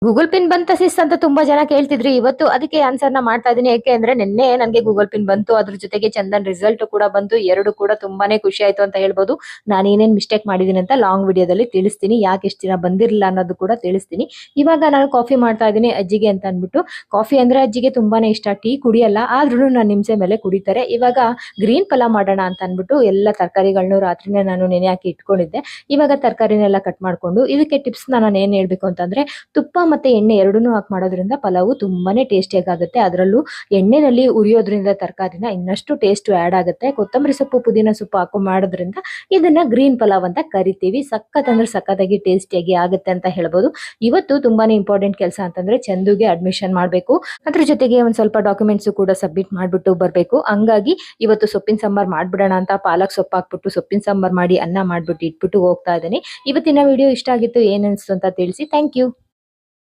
Google pin ಬಂತ ಸಿಸ್ ಅಂತ ತುಂಬಾ ಜನ ಕೇಳ್ತಿದ್ರಿ. ಇವತ್ತು ಅದಕ್ಕೆ ಆನ್ಸರ್‌ನ ಮಾಡ್ತಾ ಇದೀನಿ. ಯಾಕೆ ಅಂದ್ರೆ ನಿನ್ನೆ ನನಗೆ ಗೂಗಲ್ ಪಿನ್ ಬಂತು. ಅದ್ರ ಜೊತೆಗೆ ಚಂದನ್ ರಿಸಲ್ಟ್ ಕೂಡ ಬಂತು. 2 ಕೂಡ ತುಂಬಾನೇ ಖುಷಿ ಆಯ್ತು ಅಂತ ಹೇಳ್ಬೋದು. ನಾನು ಏನೇನ್ ಮಿಸ್ಟೇಕ್ ಮಾಡಿದೀನಿ ಅಂತ ಲಾಂಗ್ ವಿಡಿಯೋದಲ್ಲಿ ತಿಳಿಸ್ತೀನಿ. ಯಾಕೆ ಇಷ್ಟು ದಿನ ಬಂದಿರಲಿಲ್ಲ ಅನ್ನೋದು ಕೂಡ ತಿಳಿಸ್ತೀನಿ. ಇವಾಗ ನಾನು ಕಾಫಿ ಮಾಡ್ತಾ ಇದೀನಿ ಅಜ್ಜಿಗೆ ಅಂತ ಅಂದ್ಬಿಟ್ಟು. ಕಾಫಿ ಅಂದ್ರೆ ಅಜ್ಜಿಗೆ ತುಂಬಾನೇ ಇಷ್ಟ. ಟೀ ಕುಡಿಯಲ್ಲ. ಆದ್ರೂನು ನನ್ನ ನಿಮ್ಸೆ ಮೇಲೆ ಕುಡಿತಾರೆ. ಇವಾಗ ಗ್ರೀನ್ ಪಲಾವ್ ಮಾಡೋಣ ಅಂತ ಅಂದ್ಬಿಟ್ಟು ಎಲ್ಲ ತರಕಾರಿಗಳನ್ನು ರಾತ್ರಿನೇ ನಾನು ನೆನೆ ಹಾಕಿ ಇಟ್ಕೊಂಡಿದ್ದೆ. ಇವಾಗ ತರಕಾರಿನೆಲ್ಲ ಕಟ್ ಮಾಡ್ಕೊಂಡು ಇದಕ್ಕೆ ಟಿಪ್ಸ್‌ನ ನಾನು ಏನ್ ಹೇಳ್ಬೇಕು ಅಂತಂದ್ರೆ ತುಪ್ಪ ಮತ್ತೆ ಎಣ್ಣೆ ಎರಡನ್ನೂ ಹಾಕಿ ಮಾಡೋದ್ರಿಂದ ಪಲಾವು ತುಂಬಾನೇ ಟೇಸ್ಟಿಯಾಗಿ ಆಗುತ್ತೆ. ಅದರಲ್ಲೂ ಎಣ್ಣೆನಲ್ಲಿ ಉರಿಯೋದ್ರಿಂದ ತರಕಾರಿನ ಇನ್ನಷ್ಟು ಟೇಸ್ಟ್ ಆಡ್ ಆಗುತ್ತೆ. ಕೊತ್ತಂಬರಿ ಸೊಪ್ಪು ಪುದೀನ ಸೊಪ್ಪು ಹಾಕೊಂಡು ಮಾಡೋದ್ರಿಂದ ಇದನ್ನ ಗ್ರೀನ್ ಪಲಾವ್ ಅಂತ ಕರಿತೀವಿ. ಸಖತ್ ಅಂದ್ರೆ ಸಖತ್ತಾಗಿ ಟೇಸ್ಟಿಯಾಗಿ ಆಗುತ್ತೆ ಅಂತ ಹೇಳ್ಬೋದು. ಇವತ್ತು ತುಂಬಾನೇ ಇಂಪಾರ್ಟೆಂಟ್ ಕೆಲಸ ಅಂತಂದ್ರೆ ಚಂದುಗೆ ಅಡ್ಮಿಷನ್ ಮಾಡಬೇಕು. ಅದ್ರ ಜೊತೆಗೆ ಒಂದ್ ಸ್ವಲ್ಪ ಡಾಕ್ಯುಮೆಂಟ್ಸ್ ಕೂಡ ಸಬ್ಮಿಟ್ ಮಾಡ್ಬಿಟ್ಟು ಬರ್ಬೇಕು. ಹಂಗಾಗಿ ಇವತ್ತು ಸೊಪ್ಪಿನ ಸಾಂಬಾರ್ ಮಾಡ್ಬಿಡೋಣ ಅಂತ ಪಾಲಕ್ ಸೊಪ್ಪು ಹಾಕ್ಬಿಟ್ಟು ಸೊಪ್ಪಿನ ಸಾಂಬಾರ್ ಮಾಡಿ ಅನ್ನ ಮಾಡ್ಬಿಟ್ಟು ಇಟ್ಬಿಟ್ಟು ಹೋಗ್ತಾ ಇದ್ದೀನಿ. ಇವತ್ತಿನ ವಿಡಿಯೋ ಇಷ್ಟ ಆಗಿತ್ತು ಏನ್ ಅನ್ಸ್ತು ಅಂತ ತಿಳಿಸಿ. Thank you.